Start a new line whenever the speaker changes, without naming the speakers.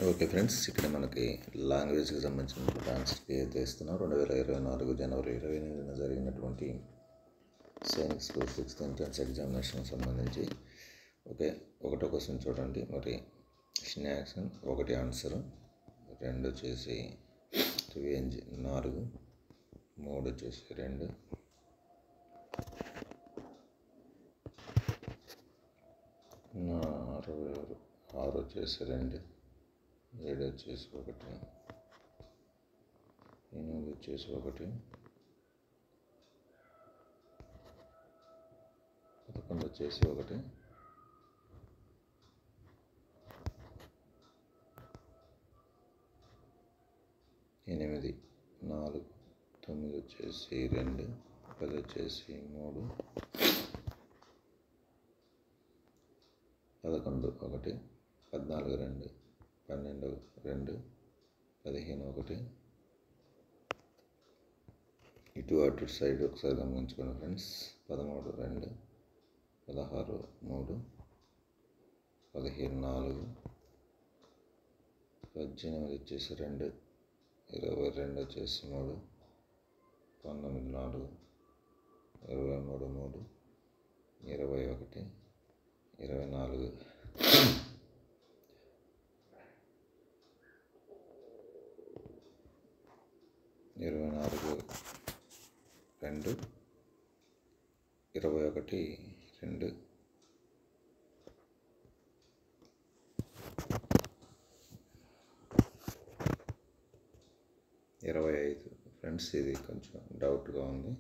Okay friends, ఇక్కడ మనకి లాంగ్వేజ్కి సంబంధించిన ఆన్సర్కి అయితే ఇస్తున్నాం. 2024 జనవరి 28న జరిగినటువంటి Sainik school 6th entrance examination సంబంధించి ఓకే, ఒకటో క్వశ్చన్ చూడండి. మరి స్నాక్స్ 1 ఆన్సర్, 2 వచ్చేసి రివెంజ్ 4, 3 వచ్చేసి 2, 6 వచ్చేసి 2, 7 వచ్చేసి 1, 8 వచ్చేసి 1, 11 వచ్చేసి 1, 8, 4, 9 వచ్చేసి 2, 10 వచ్చేసి 3, 11, 1, 14, 2, 12, 2, 15, 1. ఇటు అటు సైడ్ ఒకసారి గమనించుకోండి ఫ్రెండ్స్. 13, 2, 16, 3, 15, 4, 18 వచ్చేసి 2, 22 వచ్చేసి 3, 19, 4, 23, 3, 21, 24, 24, 2, 21, 2, 25 ఫ్రెండ్స్. ఇది కొంచెం డౌట్గా ఉంది.